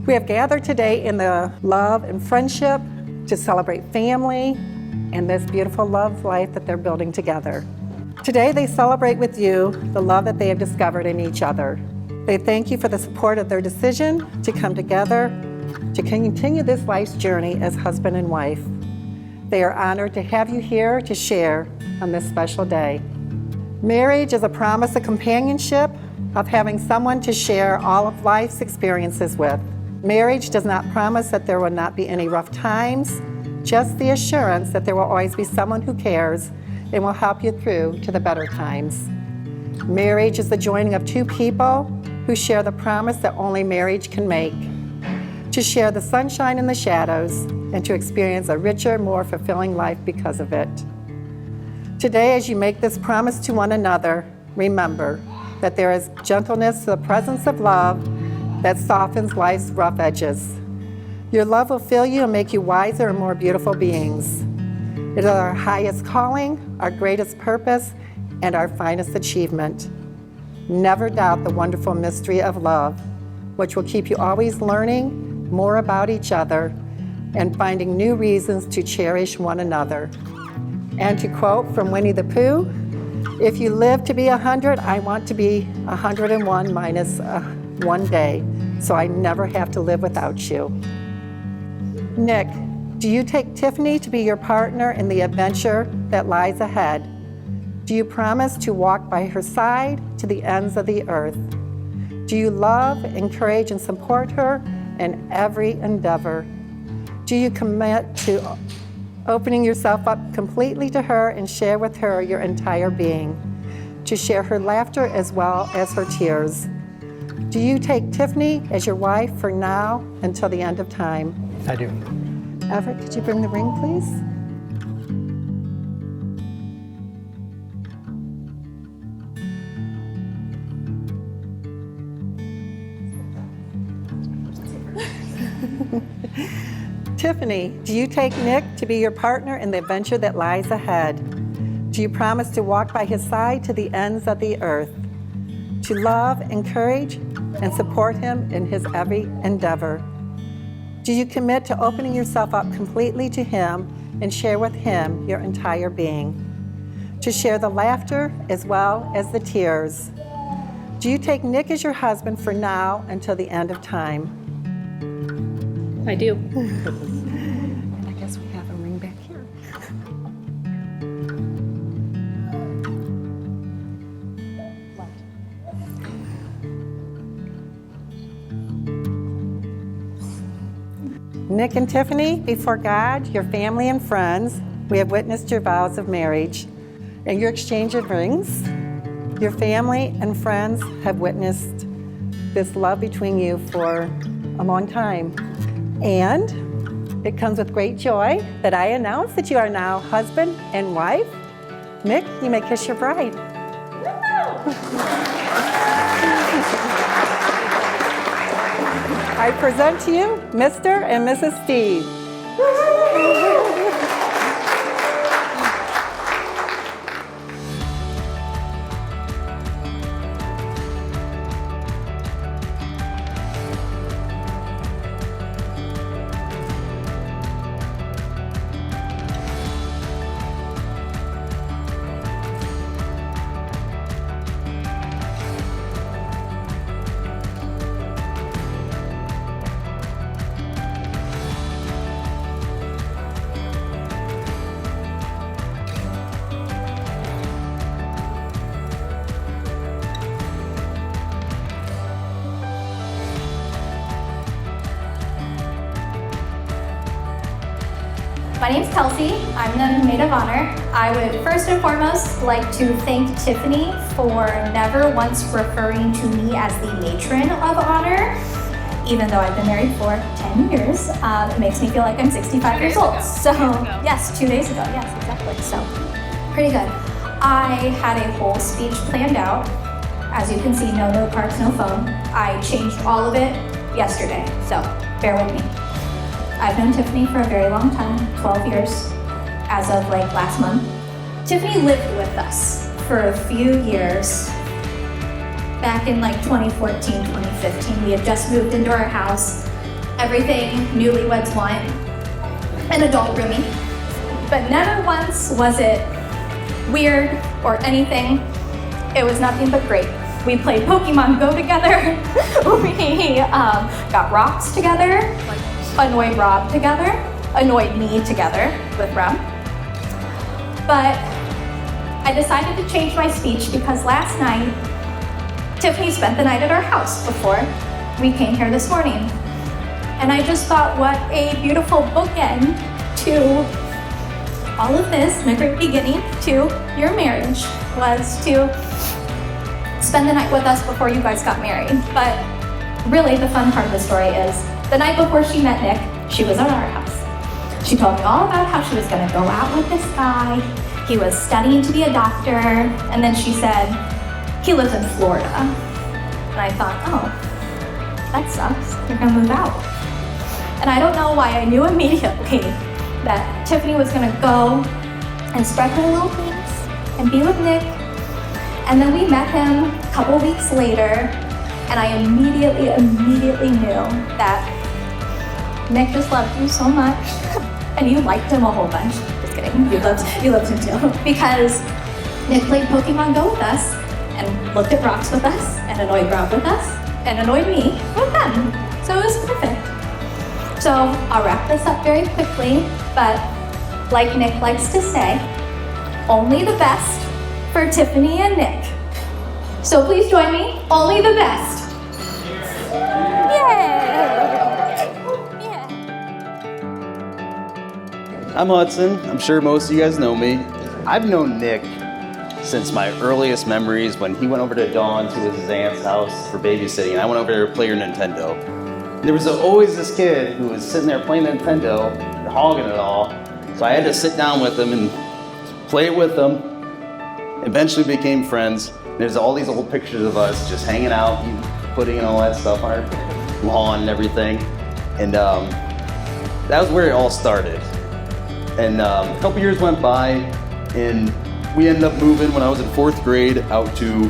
We have gathered today in the love and friendship to celebrate family and this beautiful love life that they're building together. Today they celebrate with you the love that they have discovered in each other. They thank you for the support of their decision to come together to continue this life's journey as husband and wife. They are honored to have you here to share on this special day. Marriage is a promise of companionship, of having someone to share all of life's experiences with. Marriage does not promise that there will not be any rough times, just the assurance that there will always be someone who cares and will help you through to the better times. Marriage is the joining of two people who share the promise that only marriage can make, to share the sunshine and the shadows, and to experience a richer, more fulfilling life because of it. Today, as you make this promise to one another, remember that there is gentleness to the presence of love that softens life's rough edges. Your love will fill you and make you wiser and more beautiful beings. It is our highest calling, our greatest purpose, and our finest achievement. Never doubt the wonderful mystery of love, which will keep you always learning more about each other and finding new reasons to cherish one another. And to quote from Winnie the Pooh, if you live to be 100, I want to be 101 minus 1 day, so I never have to live without you. Nick, do you take Tiffany to be your partner in the adventure that lies ahead? Do you promise to walk by her side to the ends of the earth? Do you love, encourage, and support her in every endeavor? Do you commit to opening yourself up completely to her and share with her your entire being, to share her laughter as well as her tears? Do you take Tiffany as your wife for now until the end of time? I do. Everett, could you bring the ring, please? Tiffany, do you take Nick to be your partner in the adventure that lies ahead? Do you promise to walk by his side to the ends of the earth, to love, encourage, and support him in his every endeavor? Do you commit to opening yourself up completely to him and share with him your entire being, to share the laughter as well as the tears? Do you take Nick as your husband for now until the end of time? I do. And I guess we have a ring back here. Nick and Tiffany, before God, your family and friends, we have witnessed your vows of marriage and your exchange of rings. Your family and friends have witnessed this love between you for a long time. And it comes with great joy that I announce that you are now husband and wife. Nick, you may kiss your bride. I present to you Mr. and Mrs. Steve. My name's Kelsey. I'm the maid of honor. I would first and foremost like to thank Tiffany for never once referring to me as the matron of honor, even though I've been married for 10 years. It makes me feel like I'm 65 years old. So, yes, 2 days ago, yes, exactly. So, pretty good. I had a whole speech planned out. As you can see, no note cards, no phone. I changed all of it yesterday, so bear with me. I've known Tiffany for a very long time, 12 years, as of like last month. Tiffany lived with us for a few years. Back in like 2014, 2015, we had just moved into our house. everything newlyweds want, an adult roomie. But never once was it weird or anything. It was nothing but great. We played Pokemon Go together. We got rocks together, annoyed Rob together, annoyed me together with Rob. But I decided to change my speech because last night, Tiffany spent the night at our house before we came here this morning. And I just thought what a beautiful bookend to all of this in the great beginning to your marriage was to spend the night with us before you guys got married. But really the fun part of the story is the night before she met Nick, she was at our house. She told me all about how she was gonna go out with this guy. He was studying to be a doctor. And then she said, he lives in Florida. And I thought, oh, that sucks, you're gonna move out. And I don't know why I knew immediately that Tiffany was gonna go and spread her little wings and be with Nick. And then we met him a couple weeks later, and I immediately knew that Nick just loved you so much, and you liked him a whole bunch. Just kidding, you loved him too. Because Nick played Pokemon Go with us, and looked at rocks with us, and annoyed Rob with us, and annoyed me with them. So it was perfect. So I'll wrap this up very quickly, but like Nick likes to say, only the best for Tiffany and Nick. So please join me, only the best. Yay! Yeah. I'm Hudson. I'm sure most of you guys know me. I've known Nick since my earliest memories when he went over to Dawn to his aunt's house for babysitting, and I went over there to play her Nintendo. There was always this kid who was sitting there playing Nintendo and hogging it all, so I had to sit down with him and play it with him. Eventually became friends. There's all these old pictures of us just hanging out, putting all that stuff on our lawn and everything. And that was where it all started. And a couple years went by, and we ended up moving when I was in 4th grade out to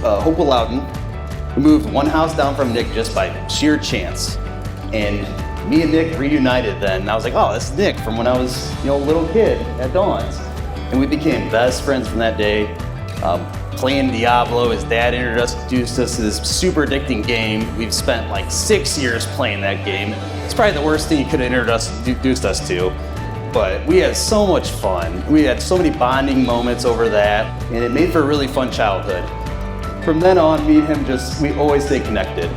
Hopewell Loudon. We moved one house down from Nick just by sheer chance. And me and Nick reunited then. And I was like, oh, that's Nick from when I was a little kid at Dawn's. And we became best friends from that day. Playing Diablo, his dad introduced us to this super addicting game. We've spent like 6 years playing that game. It's probably the worst thing he could have introduced us to. But we had so much fun. We had so many bonding moments over that, and it made for a really fun childhood. From then on, me and him we always stayed connected.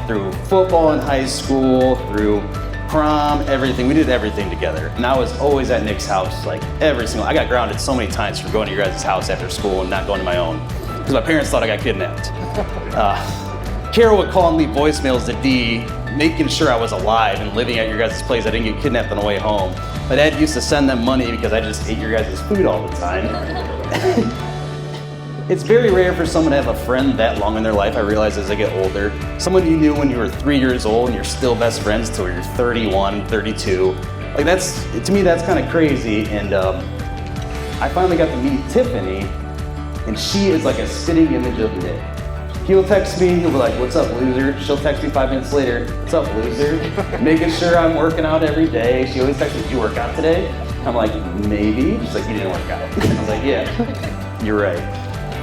Through football in high school, through prom, everything. We did everything together. And I was always at Nick's house, like I got grounded so many times for going to your guys' house after school and not going to my own. Because my parents thought I got kidnapped. Carol would call and leave voicemails to Dee, making sure I was alive and living at your guys' place. I didn't get kidnapped on the way home. My dad used to send them money because I just ate your guys' food all the time. It's very rare for someone to have a friend that long in their life, I realize as I get older. Someone you knew when you were 3 years old and you're still best friends till you're 31, 32. Like to me, that's kind of crazy. And I finally got to meet Tiffany, and she is like a spitting image of Nick. He'll text me, he'll be like, what's up, loser? She'll text me 5 minutes later, what's up, loser? Making sure I'm working out every day. She always texts me, did you work out today? I'm like, maybe. She's like, you didn't work out. I was like, yeah, you're right.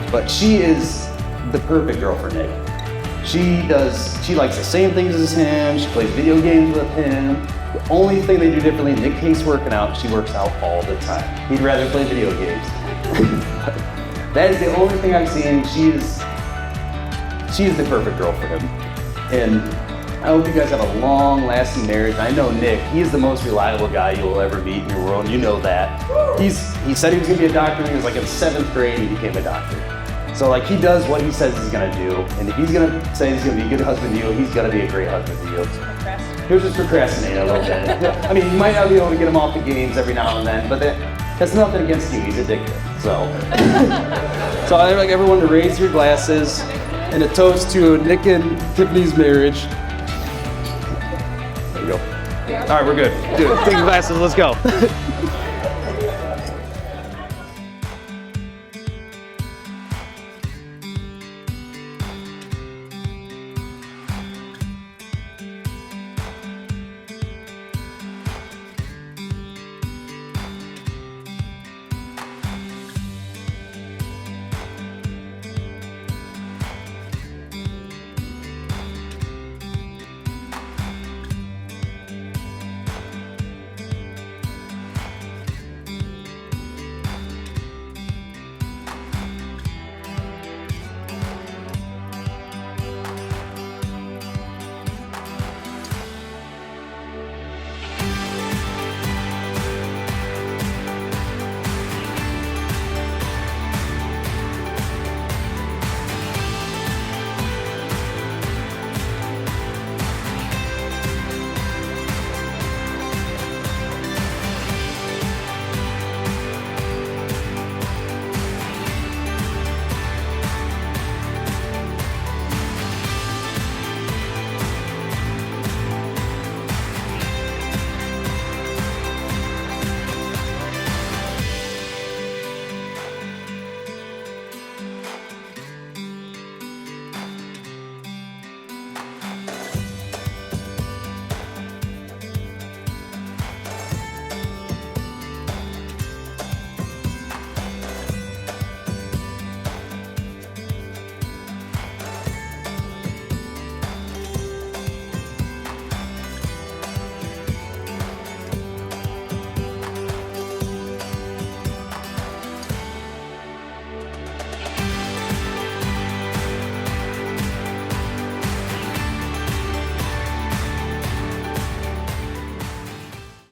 But she is the perfect girl for Nick. She likes the same things as him, she plays video games with him. The only thing they do differently, Nick hates working out, she works out all the time. He'd rather play video games. That is the only thing I've seen. She is the perfect girl for him. And I hope you guys have a long-lasting marriage. I know Nick, he's the most reliable guy you'll ever meet in your world, and you know that. He said he was gonna be a doctor when he was like in 7th grade, he became a doctor. So like he does what he says he's gonna do, and if he's gonna say he's gonna be a good husband to you, he's gonna be a great husband to you. He'll just procrastinate a little bit. I mean, you might not be able to get him off the games every now and then, but that's nothing against you, he's addicted, so. So I'd like everyone to raise your glasses and a toast to Nick and Tiffany's marriage. There you go. All right, we're good. Dude, take your glasses, let's go.